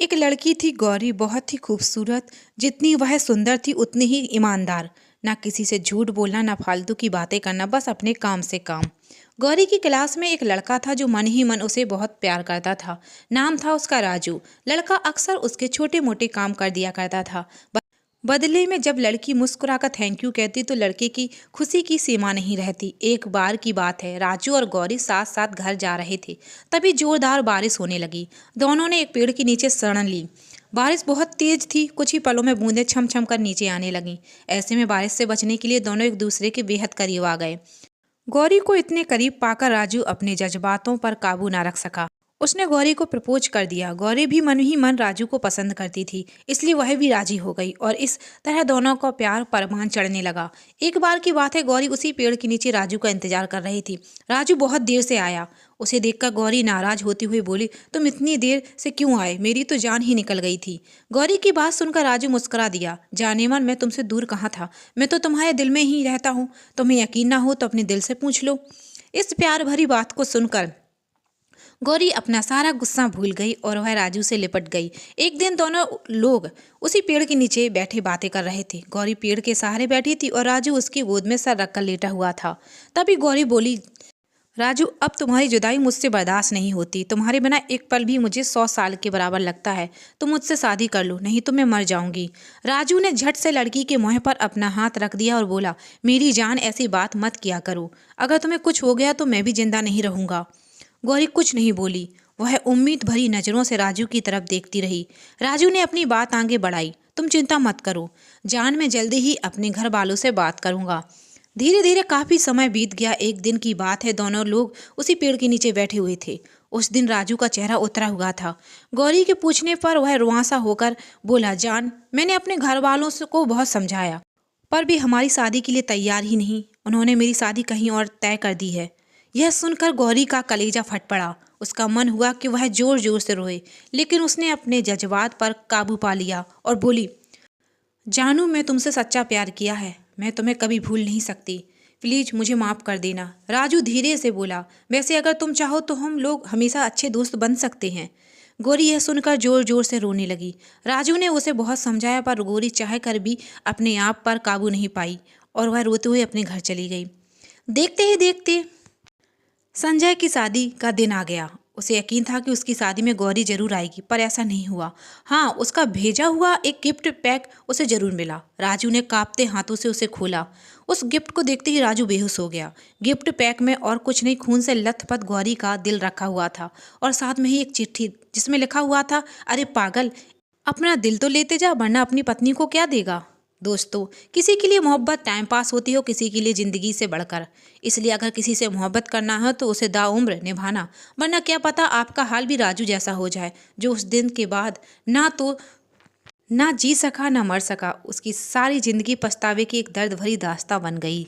एक लड़की थी गौरी, बहुत ही खूबसूरत। जितनी वह सुंदर थी उतनी ही ईमानदार। ना किसी से झूठ बोलना, ना फालतू की बातें करना, बस अपने काम से काम। गौरी की क्लास में एक लड़का था जो मन ही मन उसे बहुत प्यार करता था। नाम था उसका राजू। लड़का अक्सर उसके छोटे मोटे काम कर दिया करता था। बदले में जब लड़की मुस्कुराकर थैंक यू कहती तो लड़के की खुशी की सीमा नहीं रहती। एक बार की बात है, राजू और गौरी साथ साथ घर जा रहे थे। तभी जोरदार बारिश होने लगी। दोनों ने एक पेड़ के नीचे शरण ली। बारिश बहुत तेज थी। कुछ ही पलों में बूंदें छम छम कर नीचे आने लगीं। ऐसे में बारिश से बचने के लिए दोनों एक दूसरे के बेहद करीब आ गए। गौरी को इतने करीब पाकर राजू अपने जज्बातों पर काबू ना रख सका। उसने गौरी को प्रपोज कर दिया। गौरी भी मन ही मन राजू को पसंद करती थी, इसलिए वह भी राजी हो गई और इस तरह दोनों का प्यार परवान चढ़ने लगा। एक बार की बात है, गौरी उसी पेड़ के नीचे राजू का इंतजार कर रही थी। राजू बहुत देर से आया। उसे देखकर गौरी नाराज होती हुई बोली, तुम इतनी देर से क्यों आए? मेरी तो जान ही निकल गई थी। गौरी की बात सुनकर राजू मुस्कुरा दिया। जाने मन, मैं तुमसे दूर कहाँ था, मैं तो तुम्हारे दिल में ही रहता हूँ। तुम्हें यकीन ना हो तो अपने दिल से पूछ लो। इस प्यार भरी बात को सुनकर गौरी अपना सारा गुस्सा भूल गई और वह राजू से लिपट गई। एक दिन दोनों लोग उसी पेड़ के नीचे बैठे बातें कर रहे थे। गौरी पेड़ के सहारे बैठी थी और राजू उसकी गोद में सर रखकर लेटा हुआ था। तभी गौरी बोली, राजू, अब तुम्हारी जुदाई मुझसे बर्दाश्त नहीं होती। तुम्हारे बिना एक पल भी मुझे 100 साल के बराबर लगता है। तुम मुझसे शादी कर लो, नहीं तो मैं मर जाऊंगी। राजू ने झट से लड़की के मुंह पर अपना हाथ रख दिया और बोला, मेरी जान, ऐसी बात मत किया करो। अगर तुम्हें कुछ हो गया तो मैं भी जिंदा नहीं रहूंगा। गौरी कुछ नहीं बोली। वह उम्मीद भरी नजरों से राजू की तरफ देखती रही। राजू ने अपनी बात आगे बढ़ाई, तुम चिंता मत करो जान, मैं जल्दी ही अपने घर वालों से बात करूंगा। धीरे धीरे काफी समय बीत गया। एक दिन की बात है, दोनों लोग उसी पेड़ के नीचे बैठे हुए थे। उस दिन राजू का चेहरा उतरा हुआ था। गौरी के पूछने पर वह रुआंसा होकर बोला, जान, मैंने अपने घर वालों को बहुत समझाया, पर भी हमारी शादी के लिए तैयार ही नहीं। उन्होंने मेरी शादी कहीं और तय कर दी है। यह सुनकर गौरी का कलेजा फट पड़ा। उसका मन हुआ कि वह जोर जोर से रोए, लेकिन उसने अपने जज्बात पर काबू पा लिया और बोली, जानू, मैं तुमसे सच्चा प्यार किया है। मैं तुम्हें कभी भूल नहीं सकती। प्लीज मुझे माफ कर देना। राजू धीरे से बोला, वैसे अगर तुम चाहो तो हम लोग हमेशा अच्छे दोस्त बन सकते हैं। गौरी यह सुनकर जोर जोर से रोने लगी। राजू ने उसे बहुत समझाया, पर गौरी चाह कर भी अपने आप पर काबू नहीं पाई और वह रोते हुए अपने घर चली गई। देखते ही देखते संजय की शादी का दिन आ गया। उसे यकीन था कि उसकी शादी में गौरी जरूर आएगी, पर ऐसा नहीं हुआ। हाँ, उसका भेजा हुआ एक गिफ्ट पैक उसे जरूर मिला। राजू ने कांपते हाथों से उसे खोला। उस गिफ्ट को देखते ही राजू बेहोश हो गया। गिफ्ट पैक में और कुछ नहीं, खून से लथपथ गौरी का दिल रखा हुआ था और साथ में ही एक चिट्ठी जिसमें लिखा हुआ था, अरे पागल, अपना दिल तो लेते जा, वरना अपनी पत्नी को क्या देगा। दोस्तों, किसी के लिए मोहब्बत टाइम पास होती हो, किसी के लिए ज़िंदगी से बढ़कर। इसलिए अगर किसी से मोहब्बत करना है तो उसे दाउम्र निभाना, वरना क्या पता आपका हाल भी राजू जैसा हो जाए, जो उस दिन के बाद ना जी सका ना मर सका। उसकी सारी ज़िंदगी पछतावे की एक दर्द भरी दास्तां बन गई।